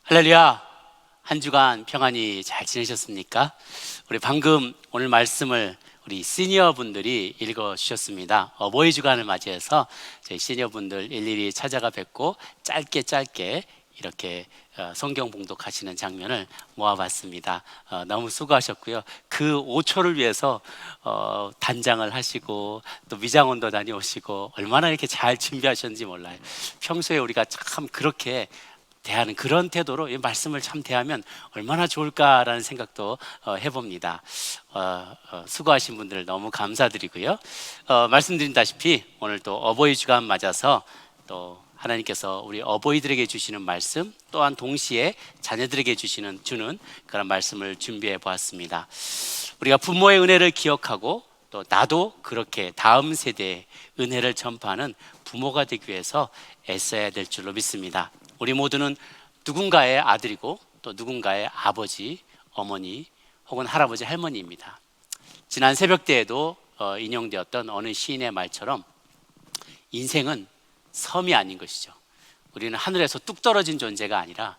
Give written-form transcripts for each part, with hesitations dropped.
할렐루야. 한 주간 평안히 잘 지내셨습니까? 우리 방금 오늘 말씀을 우리 시니어 분들이 읽어 주셨습니다. 어버이 주간을 맞이해서 저희 시니어 분들 일일이 찾아가 뵙고 짧게 이렇게 성경 봉독하시는 장면을 모아봤습니다. 너무 수고하셨고요. 그 5초를 위해서 단장을 하시고 또 미장원도 다녀오시고 얼마나 이렇게 잘 준비하셨는지 몰라요. 평소에 우리가 참 그렇게 대하는 그런 태도로 이 말씀을 참 대하면 얼마나 좋을까라는 생각도 해봅니다. 수고하신 분들 너무 감사드리고요. 말씀드린다시피 오늘 또 어버이 주간 맞아서 또 하나님께서 우리 어버이들에게 주시는 말씀 또한 동시에 자녀들에게 주는 그런 말씀을 준비해 보았습니다. 우리가 부모의 은혜를 기억하고 또 나도 그렇게 다음 세대에 은혜를 전파하는 부모가 되기 위해서 애써야 될 줄로 믿습니다. 우리 모두는 누군가의 아들이고 또 누군가의 아버지, 어머니 혹은 할아버지, 할머니입니다. 지난 새벽때에도 인용되었던 어느 시인의 말처럼 인생은 섬이 아닌 것이죠. 우리는 하늘에서 뚝 떨어진 존재가 아니라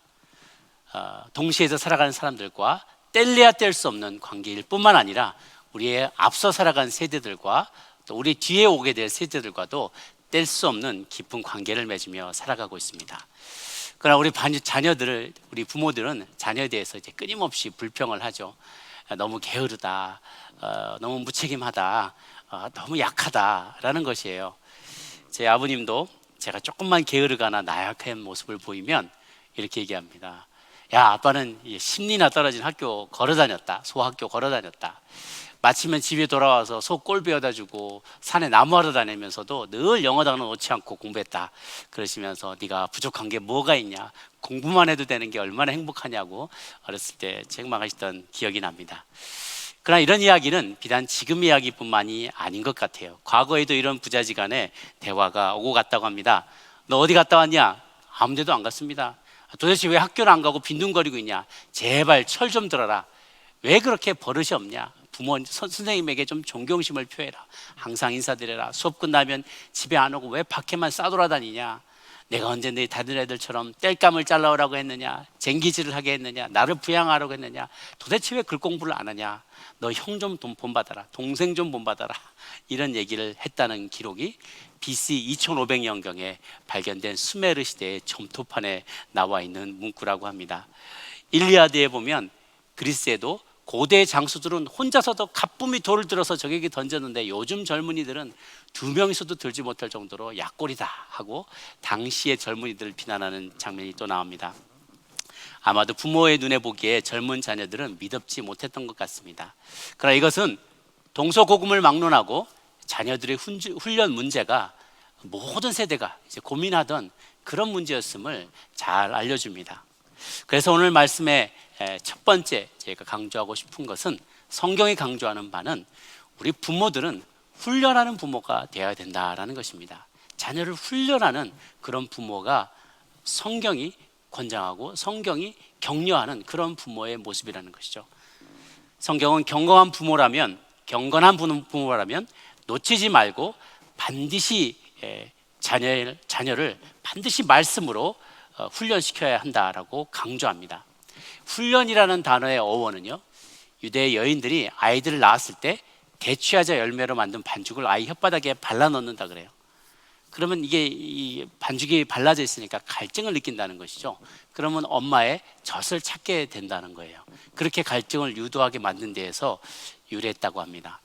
동시에서 살아가는 사람들과 뗄래야 뗄 수 없는 관계일 뿐만 아니라 우리의 앞서 살아간 세대들과 또 우리 뒤에 오게 될 세대들과도 뗄 수 없는 깊은 관계를 맺으며 살아가고 있습니다. 그러나 우리 부모들은 자녀에 대해서 이제 끊임없이 불평을 하죠. 너무 게으르다, 너무 무책임하다, 너무 약하다라는 것이에요. 제 아버님도 제가 조금만 게으르거나 나약한 모습을 보이면 이렇게 얘기합니다. 야, 아빠는 심리나 떨어진 학교 걸어 다녔다. 소학교 걸어 다녔다. 마치면 집에 돌아와서 소 꼴 베어다 주고 산에 나무하러 다니면서도 늘 영어 단어 놓지 않고 공부했다. 그러시면서 네가 부족한 게 뭐가 있냐, 공부만 해도 되는 게 얼마나 행복하냐고 어렸을 때 책망하시던 기억이 납니다. 그러나 이런 이야기는 비단 지금 이야기뿐만이 아닌 것 같아요. 과거에도 이런 부자지간의 대화가 오고 갔다고 합니다. 너 어디 갔다 왔냐? 아무 데도 안 갔습니다. 도대체 왜 학교를 안 가고 빈둥거리고 있냐? 제발 철 좀 들어라. 왜 그렇게 버릇이 없냐? 선생님에게 좀 존경심을 표해라. 항상 인사드려라. 수업 끝나면 집에 안 오고 왜 밖에만 싸돌아다니냐? 내가 언제 내 다른 애들처럼 땔감을 잘라오라고 했느냐? 쟁기질을 하게 했느냐? 나를 부양하라고 했느냐? 도대체 왜 글 공부를 안 하냐? 너 형 좀 본받아라. 동생 좀 본받아라. 이런 얘기를 했다는 기록이 BC 2500년경에 발견된 수메르 시대의 점토판에 나와 있는 문구라고 합니다. 일리아드에 보면 그리스에도 고대 장수들은 혼자서도 가뿐히 돌을 들어서 적에게 던졌는데 요즘 젊은이들은 두 명이서도 들지 못할 정도로 약골이다 하고 당시의 젊은이들을 비난하는 장면이 또 나옵니다. 아마도 부모의 눈에 보기에 젊은 자녀들은 미덥지 못했던 것 같습니다. 그러나 이것은 동서고금을 막론하고 자녀들의 훈련 문제가 모든 세대가 이제 고민하던 그런 문제였음을 잘 알려줍니다. 그래서 오늘 말씀의 첫 번째 제가 강조하고 싶은 것은, 성경이 강조하는 바는 우리 부모들은 훈련하는 부모가 되어야 된다라는 것입니다. 자녀를 훈련하는 그런 부모가 성경이 권장하고 성경이 격려하는 그런 부모의 모습이라는 것이죠. 성경은 경건한 부모라면 놓치지 말고 반드시 자녀를 반드시 말씀으로 훈련시켜야 한다라고 강조합니다. 훈련이라는 단어의 어원은요, 유대 여인들이 아이들을 낳았을 때 대추야자 열매로 만든 반죽을 아이 혓바닥에 발라 넣는다 그래요. 그러면 이게 이 반죽이 발라져 있으니까 갈증을 느낀다는 것이죠. 그러면 엄마의 젖을 찾게 된다는 거예요. 그렇게 갈증을 유도하게 만든 데에서 유래했다고 합니다.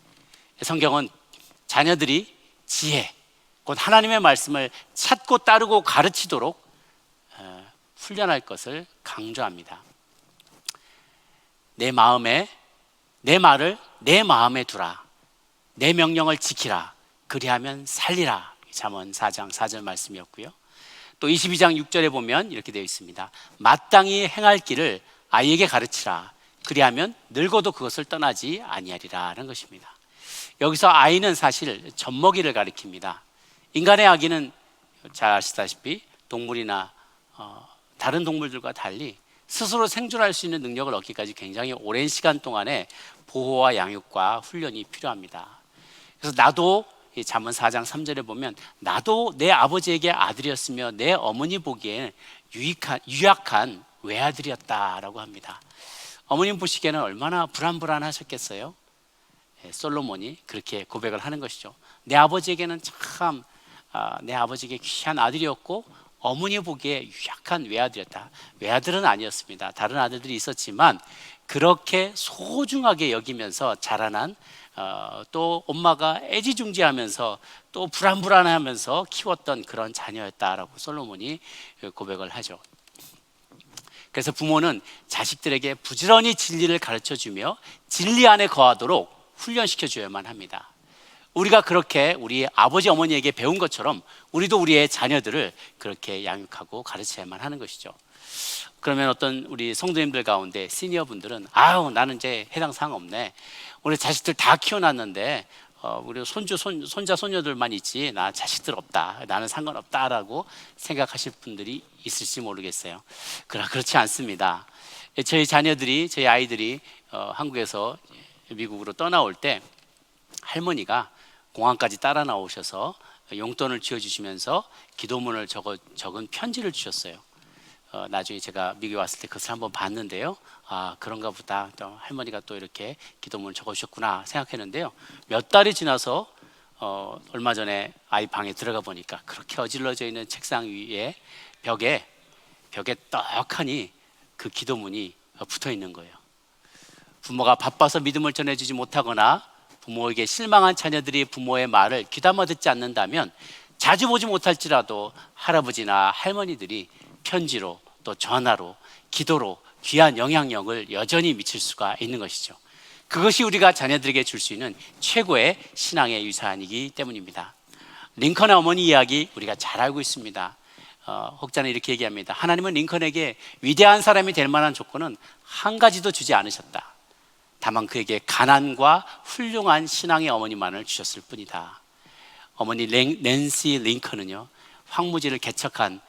성경은 자녀들이 지혜, 곧 하나님의 말씀을 찾고 따르고 가르치도록 훈련할 것을 강조합니다. 내 말을 내 마음에 두라. 내 명령을 지키라. 그리하면 살리라. 잠언 4장 4절 말씀이었고요. 또 22장 6절에 보면 이렇게 되어 있습니다. 마땅히 행할 길을 아이에게 가르치라. 그리하면 늙어도 그것을 떠나지 아니하리라는 것입니다. 여기서 아이는 사실 젖먹이를 가리킵니다. 인간의 아기는 잘 아시다시피 동물이나 다른 동물들과 달리 스스로 생존할 수 있는 능력을 얻기까지 굉장히 오랜 시간 동안의 보호와 양육과 훈련이 필요합니다. 그래서 나도 잠언 4장 3절에 보면 나도 내 아버지에게 아들이었으며 내 어머니 보기에 유약한 외아들이었다라고 합니다. 어머님 보시기에는 얼마나 불안불안하셨겠어요? 솔로몬이 그렇게 고백을 하는 것이죠. 내 아버지에게는 참 내 아버지에게 귀한 아들이었고 어머니 보기에 유약한 외아들이었다. 외아들은 아니었습니다. 다른 아들들이 있었지만 그렇게 소중하게 여기면서 자라난 또 엄마가 애지중지하면서 또 불안불안하면서 키웠던 그런 자녀였다라고 솔로몬이 고백을 하죠. 그래서 부모는 자식들에게 부지런히 진리를 가르쳐주며 진리 안에 거하도록 훈련시켜줘야만 합니다. 우리가 그렇게 우리 아버지 어머니에게 배운 것처럼 우리도 우리의 자녀들을 그렇게 양육하고 가르쳐야만 하는 것이죠. 그러면 어떤 우리 성도님들 가운데 시니어 분들은 아우 나는 이제 해당 사항 없네. 우리 자식들 다 키워놨는데 우리 손자 손녀들만 있지 나 자식들 없다. 나는 상관없다라고 생각하실 분들이 있을지 모르겠어요. 그러나 그렇지 않습니다. 저희 자녀들이 저희 아이들이 한국에서 미국으로 떠나올 때 할머니가 공항까지 따라 나오셔서 용돈을 쥐어주시면서 기도문을 적은 편지를 주셨어요. 나중에 제가 미국에 왔을 때 그것을 한번 봤는데요. 아 그런가 보다. 또 할머니가 또 이렇게 기도문을 적어주셨구나 생각했는데요. 몇 달이 지나서 얼마 전에 아이 방에 들어가 보니까 그렇게 어질러져 있는 책상 위에 벽에 떡하니 그 기도문이 붙어 있는 거예요. 부모가 바빠서 믿음을 전해주지 못하거나 부모에게 실망한 자녀들이 부모의 말을 귀담아 듣지 않는다면 자주 보지 못할지라도 할아버지나 할머니들이 편지로 또 전화로 기도로 귀한 영향력을 여전히 미칠 수가 있는 것이죠. 그것이 우리가 자녀들에게 줄 수 있는 최고의 신앙의 유산이기 때문입니다. 링컨의 어머니 이야기 우리가 잘 알고 있습니다. 혹자는 이렇게 얘기합니다. 하나님은 링컨에게 위대한 사람이 될 만한 조건은 한 가지도 주지 않으셨다. 다만 그에게 가난과 훌륭한 신앙의 어머니만을 주셨을 뿐이다. 어머니 낸시 링컨은요 황무지를 개척한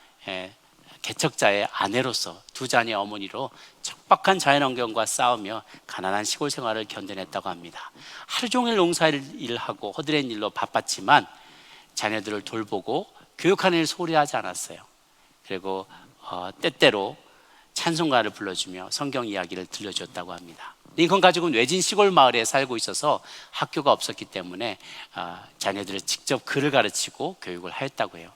개척자의 아내로서 두 자녀의 어머니로 척박한 자연환경과 싸우며 가난한 시골 생활을 견뎌냈다고 합니다. 하루 종일 농사일을 하고 허드렛 일로 바빴지만 자녀들을 돌보고 교육하는 일 소홀히 하지 않았어요. 그리고 때때로 찬송가를 불러주며 성경 이야기를 들려줬다고 합니다. 링컨 가족은 외진 시골 마을에 살고 있어서 학교가 없었기 때문에 자녀들을 직접 글을 가르치고 교육을 하였다고 해요.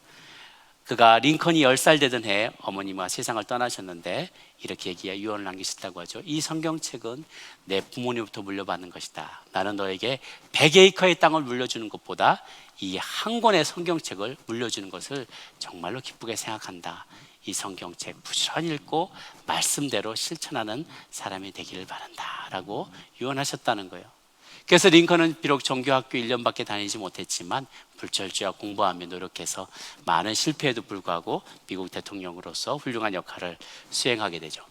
그가 링컨이 10살 되던 해에 어머니와 세상을 떠나셨는데 이렇게 유언을 남기셨다고 하죠. 이 성경책은 내 부모님부터 물려받는 것이다. 나는 너에게 100에이커의 땅을 물려주는 것보다 이 한 권의 성경책을 물려주는 것을 정말로 기쁘게 생각한다. 이 성경책 부지런히 읽고 말씀대로 실천하는 사람이 되기를 바란다 라고 유언하셨다는 거예요. 그래서 링컨은 비록 정규학교 1년밖에 다니지 못했지만 불철주야 공부하며 노력해서 많은 실패에도 불구하고 미국 대통령으로서 훌륭한 역할을 수행하게 되죠.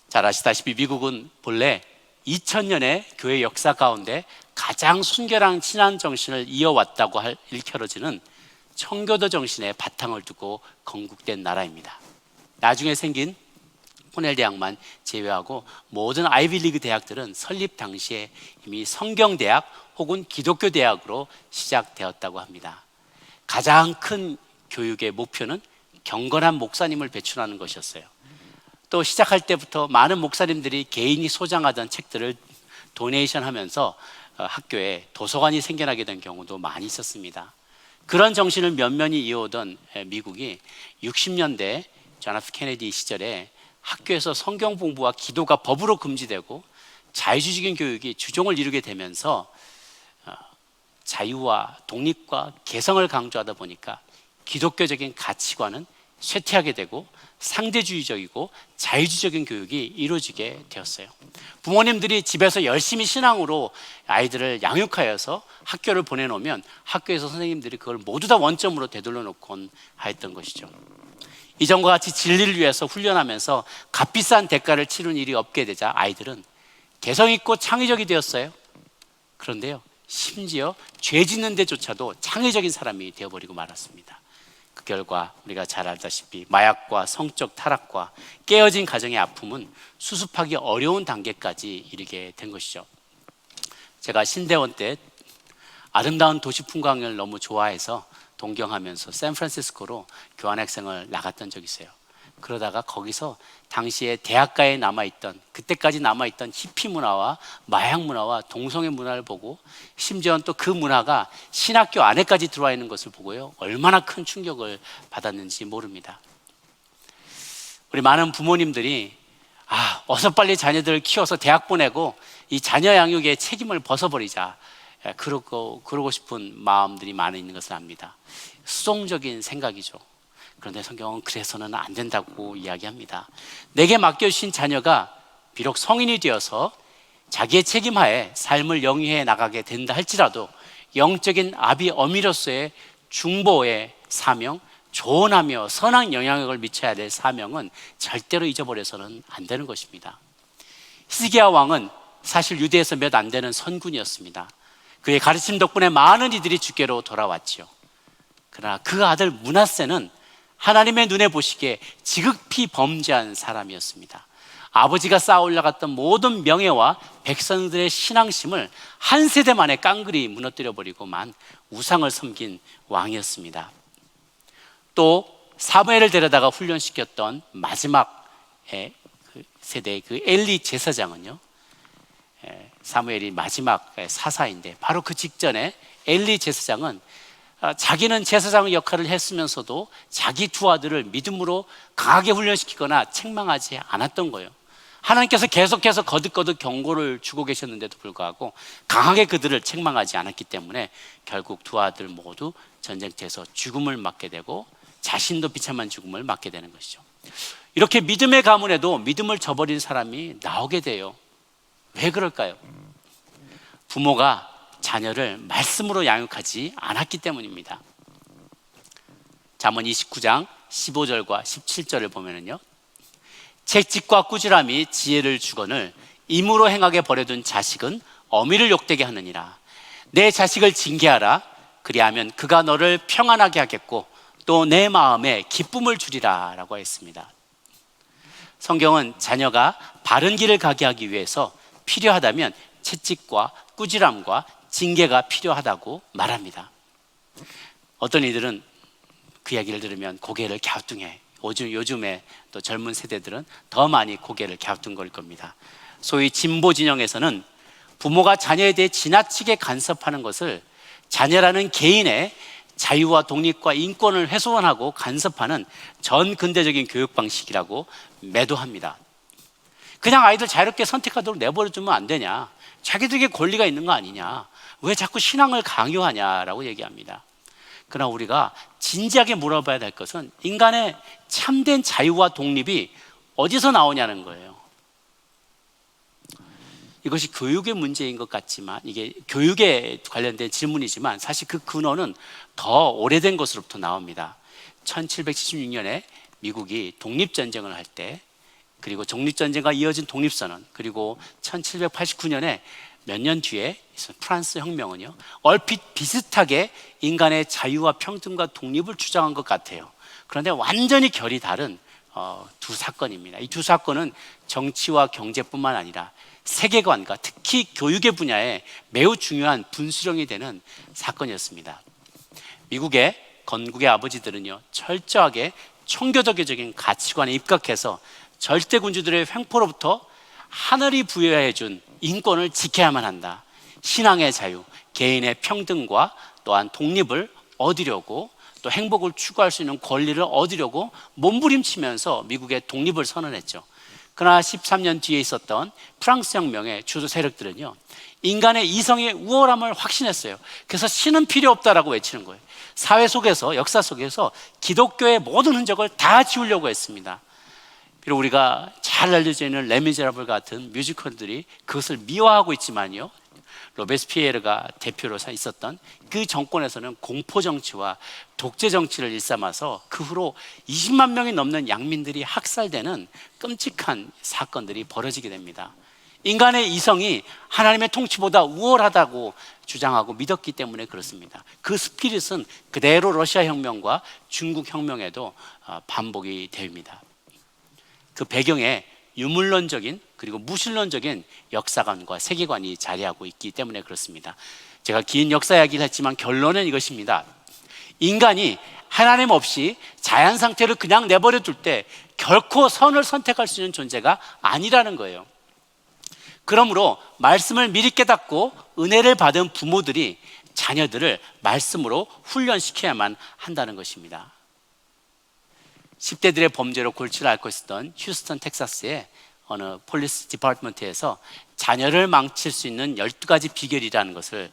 잘 아시다시피 미국은 본래 2000년의 교회 역사 가운데 가장 순결한 신앙 정신을 이어왔다고 일컬어지는 청교도 정신의 바탕을 두고 건국된 나라입니다. 나중에 생긴 코넬 대학만 제외하고 모든 아이비리그 대학들은 설립 당시에 이미 성경대학 혹은 기독교 대학으로 시작되었다고 합니다. 가장 큰 교육의 목표는 경건한 목사님을 배출하는 것이었어요. 또 시작할 때부터 많은 목사님들이 개인이 소장하던 책들을 도네이션 하면서 학교에 도서관이 생겨나게 된 경우도 많이 있었습니다. 그런 정신을 면면히 이어오던 미국이 60년대 존 F 케네디 시절에 학교에서 성경 공부와 기도가 법으로 금지되고 자유주의적인 교육이 주종을 이루게 되면서 자유와 독립과 개성을 강조하다 보니까 기독교적인 가치관은 쇠퇴하게 되고 상대주의적이고 자유주의적인 교육이 이루어지게 되었어요. 부모님들이 집에서 열심히 신앙으로 아이들을 양육하여서 학교를 보내놓으면 학교에서 선생님들이 그걸 모두 다 원점으로 되돌려 놓곤 하였던 것이죠. 이전과 같이 진리를 위해서 훈련하면서 값비싼 대가를 치른 일이 없게 되자 아이들은 개성 있고 창의적이 되었어요. 그런데요, 심지어 죄 짓는 데조차도 창의적인 사람이 되어버리고 말았습니다. 그 결과 우리가 잘 알다시피 마약과 성적 타락과 깨어진 가정의 아픔은 수습하기 어려운 단계까지 이르게 된 것이죠. 제가 신대원 때 아름다운 도시 풍광을 너무 좋아해서 동경하면서 샌프란시스코로 교환학생을 나갔던 적이 있어요. 그러다가 거기서 당시에 대학가에 남아있던, 그때까지 남아있던 히피 문화와 마약 문화와 동성애 문화를 보고, 심지어는 또 그 문화가 신학교 안에까지 들어와 있는 것을 보고요, 얼마나 큰 충격을 받았는지 모릅니다. 우리 많은 부모님들이 어서 빨리 자녀들을 키워서 대학 보내고 이 자녀 양육의 책임을 벗어버리자, 그러고 싶은 마음들이 많이 있는 것을 압니다. 수동적인 생각이죠. 그런데 성경은 그래서는 안 된다고 이야기합니다. 내게 맡겨주신 자녀가 비록 성인이 되어서 자기의 책임하에 삶을 영위해 나가게 된다 할지라도 영적인 아비 어미로서의 중보의 사명, 조언하며 선한 영향력을 미쳐야 될 사명은 절대로 잊어버려서는 안 되는 것입니다. 히스기야 왕은 사실 유대에서 몇 안 되는 선군이었습니다. 그의 가르침 덕분에 많은 이들이 주께로 돌아왔지요. 그러나 그 아들 므낫세는 하나님의 눈에 보시기에 지극히 범죄한 사람이었습니다. 아버지가 쌓아 올라갔던 모든 명예와 백성들의 신앙심을 한 세대 만에 깡그리 무너뜨려버리고만 우상을 섬긴 왕이었습니다. 또 사무엘을 데려다가 훈련시켰던 마지막 세대의 그 엘리 제사장은요, 사무엘이 마지막 사사인데 바로 그 직전에 엘리 제사장은 자기는 제사장 역할을 했으면서도 자기 두 아들을 믿음으로 강하게 훈련시키거나 책망하지 않았던 거예요. 하나님께서 계속해서 거듭거듭 경고를 주고 계셨는데도 불구하고 강하게 그들을 책망하지 않았기 때문에 결국 두 아들 모두 전쟁터에서 죽음을 맞게 되고 자신도 비참한 죽음을 맞게 되는 것이죠. 이렇게 믿음의 가문에도 믿음을 저버린 사람이 나오게 돼요. 왜 그럴까요? 부모가 자녀를 말씀으로 양육하지 않았기 때문입니다. 잠언 29장 15절과 17절을 보면은요, 채찍과 꾸지람이 지혜를 주거늘 임으로 행하게 버려둔 자식은 어미를 욕되게 하느니라. 내 자식을 징계하라. 그리하면 그가 너를 평안하게 하겠고 또 내 마음에 기쁨을 주리라 라고 했습니다. 성경은 자녀가 바른 길을 가게 하기 위해서 필요하다면 채찍과 꾸지람과 징계가 필요하다고 말합니다. 어떤 이들은 그 이야기를 들으면 고개를 갸우뚱해. 요즘에 또 젊은 세대들은 더 많이 고개를 갸우뚱거릴 겁니다. 소위 진보 진영에서는 부모가 자녀에 대해 지나치게 간섭하는 것을 자녀라는 개인의 자유와 독립과 인권을 훼손하고 간섭하는 전 근대적인 교육 방식이라고 매도합니다. 그냥 아이들 자유롭게 선택하도록 내버려두면 안 되냐? 자기들에게 권리가 있는 거 아니냐? 왜 자꾸 신앙을 강요하냐라고 얘기합니다. 그러나 우리가 진지하게 물어봐야 될 것은 인간의 참된 자유와 독립이 어디서 나오냐는 거예요. 이것이 교육의 문제인 것 같지만, 이게 교육에 관련된 질문이지만 사실 그 근원은 더 오래된 것으로부터 나옵니다. 1776년에 미국이 독립전쟁을 할 때, 그리고 독립전쟁과 이어진 독립선언, 그리고 1789년에 몇 년 뒤에 프랑스 혁명은요, 얼핏 비슷하게 인간의 자유와 평등과 독립을 주장한 것 같아요. 그런데 완전히 결이 다른 두 사건입니다. 이 두 사건은 정치와 경제뿐만 아니라 세계관과 특히 교육의 분야에 매우 중요한 분수령이 되는 사건이었습니다. 미국의 건국의 아버지들은요, 철저하게 총교도교적인 가치관에 입각해서 절대군주들의 횡포로부터 하늘이 부여해 준 인권을 지켜야만 한다. 신앙의 자유, 개인의 평등과 또한 독립을 얻으려고, 또 행복을 추구할 수 있는 권리를 얻으려고 몸부림치면서 미국의 독립을 선언했죠. 그러나 13년 뒤에 있었던 프랑스 혁명의 주도 세력들은요, 인간의 이성의 우월함을 확신했어요. 그래서 신은 필요 없다라고 외치는 거예요. 사회 속에서, 역사 속에서 기독교의 모든 흔적을 다 지우려고 했습니다. 비록 우리가 잘 알려져 있는 레미제라블 같은 뮤지컬들이 그것을 미화하고 있지만요, 로베스피에르가 대표로 있었던 그 정권에서는 공포 정치와 독재 정치를 일삼아서 그 후로 20만 명이 넘는 양민들이 학살되는 끔찍한 사건들이 벌어지게 됩니다. 인간의 이성이 하나님의 통치보다 우월하다고 주장하고 믿었기 때문에 그렇습니다. 그 스피릿은 그대로 러시아 혁명과 중국 혁명에도 반복이 됩니다. 그 배경에 유물론적인 그리고 무신론적인 역사관과 세계관이 자리하고 있기 때문에 그렇습니다. 제가 긴 역사 이야기를 했지만 결론은 이것입니다. 인간이 하나님 없이 자연 상태를 그냥 내버려 둘 때 결코 선을 선택할 수 있는 존재가 아니라는 거예요. 그러므로 말씀을 미리 깨닫고 은혜를 받은 부모들이 자녀들을 말씀으로 훈련시켜야만 한다는 것입니다. 10대들의 범죄로 골치를 앓고 있었던 휴스턴 텍사스의 어느 폴리스 디파트먼트에서 자녀를 망칠 수 있는 12가지 비결이라는 것을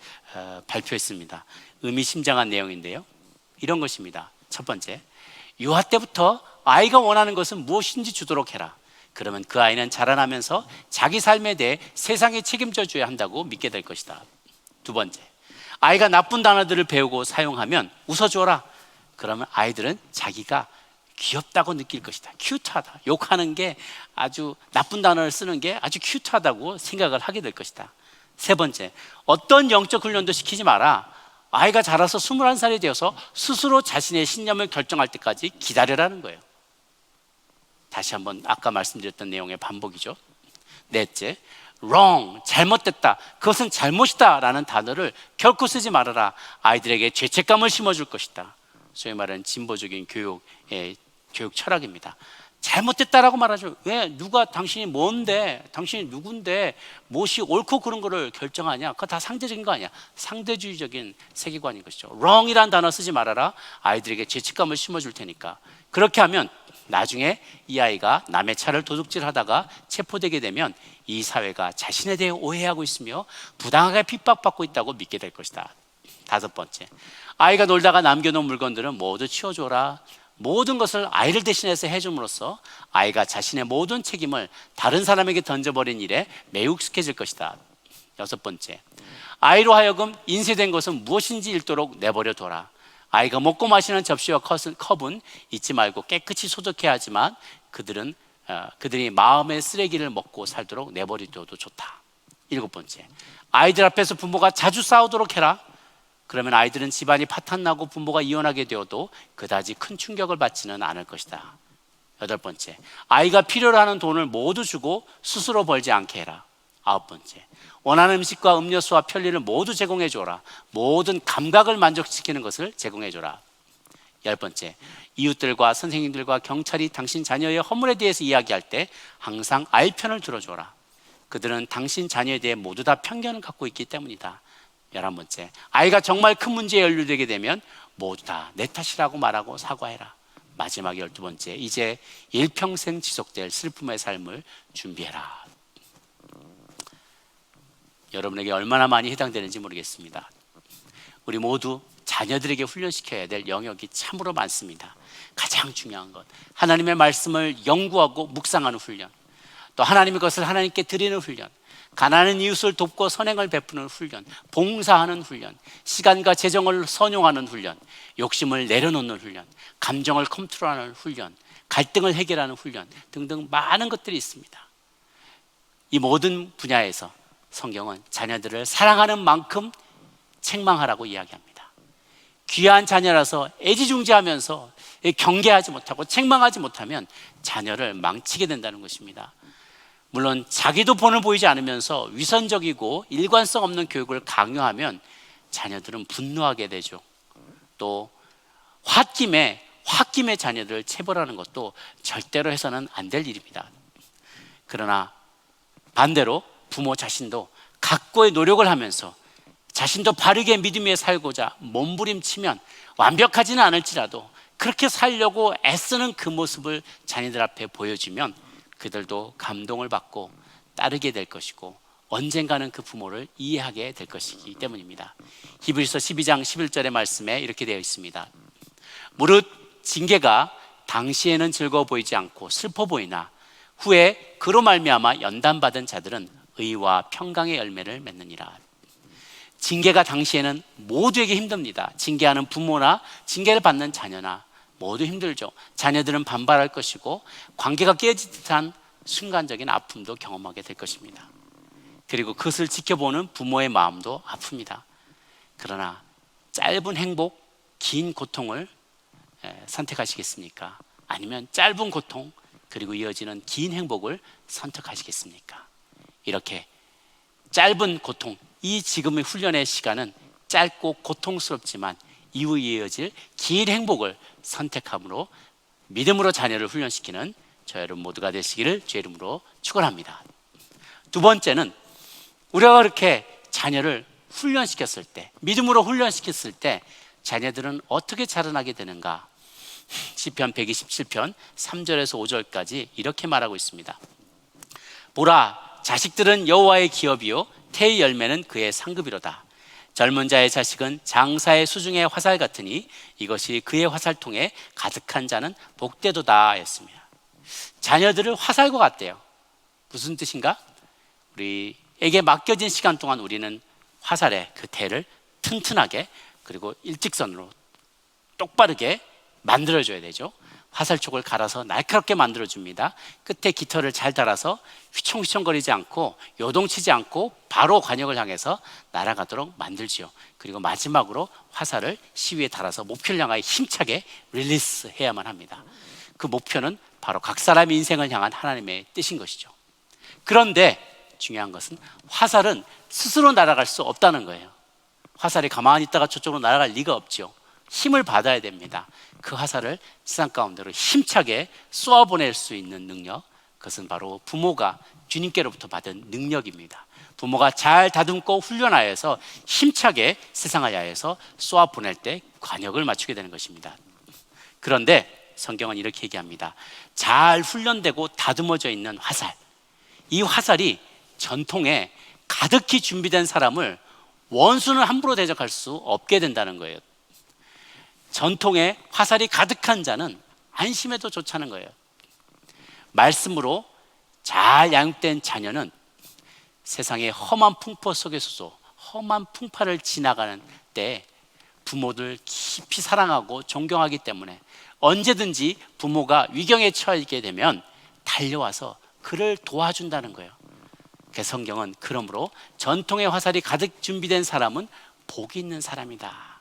발표했습니다. 의미심장한 내용인데요, 이런 것입니다. 첫 번째, 유아 때부터 아이가 원하는 것은 무엇인지 주도록 해라. 그러면 그 아이는 자라나면서 자기 삶에 대해 세상에 책임져 줘야 한다고 믿게 될 것이다. 두 번째, 아이가 나쁜 단어들을 배우고 사용하면 웃어줘라. 그러면 아이들은 자기가 귀엽다고 느낄 것이다. 큐트하다. 욕하는 게 아주 나쁜 단어를 쓰는 게 아주 큐트하다고 생각을 하게 될 것이다. 세 번째, 어떤 영적 훈련도 시키지 마라. 아이가 자라서 21살이 되어서 스스로 자신의 신념을 결정할 때까지 기다려라는 거예요. 다시 한번 아까 말씀드렸던 내용의 반복이죠. 넷째, wrong, 잘못됐다, 그것은 잘못이다 라는 단어를 결코 쓰지 말아라. 아이들에게 죄책감을 심어줄 것이다. 소위 말하는 진보적인 교육의 교육 철학입니다. 잘못됐다라고 말하죠. 왜? 누가 당신이 뭔데, 당신이 누군데 무엇이 옳고 그런 거를 결정하냐? 그거 다 상대적인 거 아니야. 상대주의적인 세계관인 것이죠. wrong이라는 단어 쓰지 말아라. 아이들에게 죄책감을 심어줄 테니까. 그렇게 하면 나중에 이 아이가 남의 차를 도둑질하다가 체포되게 되면 이 사회가 자신에 대해 오해하고 있으며 부당하게 핍박받고 있다고 믿게 될 것이다. 다섯 번째, 아이가 놀다가 남겨놓은 물건들은 모두 치워줘라. 모든 것을 아이를 대신해서 해줌으로써 아이가 자신의 모든 책임을 다른 사람에게 던져버린 일에 매우 익숙해질 것이다. 여섯 번째, 아이로 하여금 인쇄된 것은 무엇인지 읽도록 내버려둬라. 아이가 먹고 마시는 접시와 컵은 잊지 말고 깨끗이 소독해야 하지만 그들이 마음의 쓰레기를 먹고 살도록 내버려둬도 좋다. 일곱 번째, 아이들 앞에서 부모가 자주 싸우도록 해라. 그러면 아이들은 집안이 파탄나고 부모가 이혼하게 되어도 그다지 큰 충격을 받지는 않을 것이다. 여덟 번째, 아이가 필요로 하는 돈을 모두 주고 스스로 벌지 않게 해라. 아홉 번째, 원하는 음식과 음료수와 편리를 모두 제공해 줘라. 모든 감각을 만족시키는 것을 제공해 줘라. 열 번째, 이웃들과 선생님들과 경찰이 당신 자녀의 허물에 대해서 이야기할 때 항상 아이 편을 들어줘라. 그들은 당신 자녀에 대해 모두 다 편견을 갖고 있기 때문이다. 11번째, 아이가 정말 큰 문제에 연루되게 되면 모두 다 내 탓이라고 말하고 사과해라. 마지막 12번째, 이제 일평생 지속될 슬픔의 삶을 준비해라. 여러분에게 얼마나 많이 해당되는지 모르겠습니다. 우리 모두 자녀들에게 훈련시켜야 될 영역이 참으로 많습니다. 가장 중요한 것, 하나님의 말씀을 연구하고 묵상하는 훈련, 또 하나님의 것을 하나님께 드리는 훈련, 가난한 이웃을 돕고 선행을 베푸는 훈련, 봉사하는 훈련, 시간과 재정을 선용하는 훈련, 욕심을 내려놓는 훈련, 감정을 컨트롤하는 훈련, 갈등을 해결하는 훈련 등등 많은 것들이 있습니다. 이 모든 분야에서 성경은 자녀들을 사랑하는 만큼 책망하라고 이야기합니다. 귀한 자녀라서 애지중지하면서 경계하지 못하고 책망하지 못하면 자녀를 망치게 된다는 것입니다. 물론 자기도 본을 보이지 않으면서 위선적이고 일관성 없는 교육을 강요하면 자녀들은 분노하게 되죠. 또 홧김에 자녀들을 체벌하는 것도 절대로 해서는 안 될 일입니다. 그러나 반대로 부모 자신도 각고의 노력을 하면서 자신도 바르게 믿음 위에 살고자 몸부림치면 완벽하지는 않을지라도 그렇게 살려고 애쓰는 그 모습을 자녀들 앞에 보여주면 그들도 감동을 받고 따르게 될 것이고 언젠가는 그 부모를 이해하게 될 것이기 때문입니다. 히브리서 12장 11절의 말씀에 이렇게 되어 있습니다. 무릇 징계가 당시에는 즐거워 보이지 않고 슬퍼 보이나 후에 그로 말미암아 연단받은 자들은 의와 평강의 열매를 맺느니라. 징계가 당시에는 모두에게 힘듭니다. 징계하는 부모나 징계를 받는 자녀나 모두 힘들죠. 자녀들은 반발할 것이고 관계가 깨질 듯한 순간적인 아픔도 경험하게 될 것입니다. 그리고 그것을 지켜보는 부모의 마음도 아픕니다. 그러나 짧은 행복, 긴 고통을 선택하시겠습니까? 아니면 짧은 고통 그리고 이어지는 긴 행복을 선택하시겠습니까? 이렇게 짧은 고통, 이 지금의 훈련의 시간은 짧고 고통스럽지만 이후에 이어질 긴 행복을 선택함으로 믿음으로 자녀를 훈련시키는 저 여러분 모두가 되시기를 주의 이름으로 축원합니다. 두 번째는 우리가 그렇게 자녀를 훈련시켰을 때, 믿음으로 훈련시켰을 때 자녀들은 어떻게 자라나게 되는가? 시편 127편 3절에서 5절까지 이렇게 말하고 있습니다. 보라, 자식들은 여호와의 기업이요 태의 열매는 그의 상급이로다. 젊은 자의 자식은 장사의 수중의 화살 같으니 이것이 그의 화살통에 가득한 자는 복되도다 했습니다. 자녀들을 화살과 같대요. 무슨 뜻인가? 우리에게 맡겨진 시간 동안 우리는 화살의 그 대를 튼튼하게 그리고 일직선으로 똑바르게 만들어줘야 되죠. 화살촉을 갈아서 날카롭게 만들어줍니다. 끝에 깃털을 잘 달아서 휘청휘청거리지 않고 요동치지 않고 바로 관역을 향해서 날아가도록 만들지요. 그리고 마지막으로 화살을 시위에 달아서 목표를 향하여 힘차게 릴리스 해야만 합니다. 그 목표는 바로 각 사람의 인생을 향한 하나님의 뜻인 것이죠. 그런데 중요한 것은 화살은 스스로 날아갈 수 없다는 거예요. 화살이 가만히 있다가 저쪽으로 날아갈 리가 없죠. 힘을 받아야 됩니다. 그 화살을 세상 가운데로 힘차게 쏘아보낼 수 있는 능력, 그것은 바로 부모가 주님께로부터 받은 능력입니다. 부모가 잘 다듬고 훈련하여서 힘차게 세상을 향해서 쏘아보낼 때 관역을 맞추게 되는 것입니다. 그런데 성경은 이렇게 얘기합니다. 잘 훈련되고 다듬어져 있는 화살, 이 화살이 전통에 가득히 준비된 사람을 원수는 함부로 대적할 수 없게 된다는 거예요. 전통에 화살이 가득한 자는 안심해도 좋다는 거예요. 말씀으로 잘 양육된 자녀는 세상의 험한 풍파 속에서도 험한 풍파를 지나가는 때 부모들 깊이 사랑하고 존경하기 때문에 언제든지 부모가 위경에 처하게 되면 달려와서 그를 도와준다는 거예요. 그래서 성경은 그러므로 전통의 화살이 가득 준비된 사람은 복이 있는 사람이다.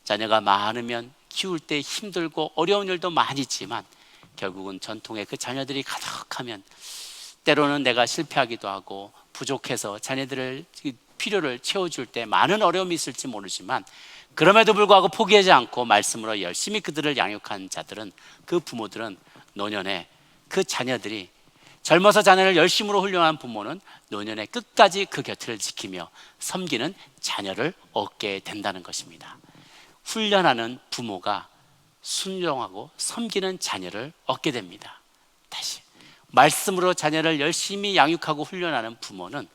자녀가 많으면 키울 때 힘들고 어려운 일도 많이 있지만 결국은 전통의 그 자녀들이 가득하면 때로는 내가 실패하기도 하고 부족해서 자녀들을 필요를 채워줄 때 많은 어려움이 있을지 모르지만 그럼에도 불구하고 포기하지 않고 말씀으로 열심히 그들을 양육한 자들은, 그 부모들은 노년에 그 자녀들이, 젊어서 자녀를 열심으로 훈련한 부모는 노년에 끝까지 그 곁을 지키며 섬기는 자녀를 얻게 된다는 것입니다. 훈련하는 부모가 순종하고 섬기는 자녀를 얻게 됩니다. 다시 말씀으로 자녀를 열심히 양육하고 훈련하는 부모는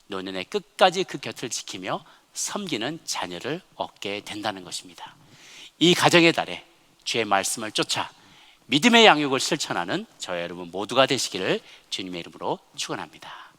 노년의 끝까지 그 곁을 지키며 섬기는 자녀를 얻게 된다는 것입니다. 이 가정의 달에 주의 말씀을 쫓아 믿음의 양육을 실천하는 저와 여러분 모두가 되시기를 주님의 이름으로 축원합니다.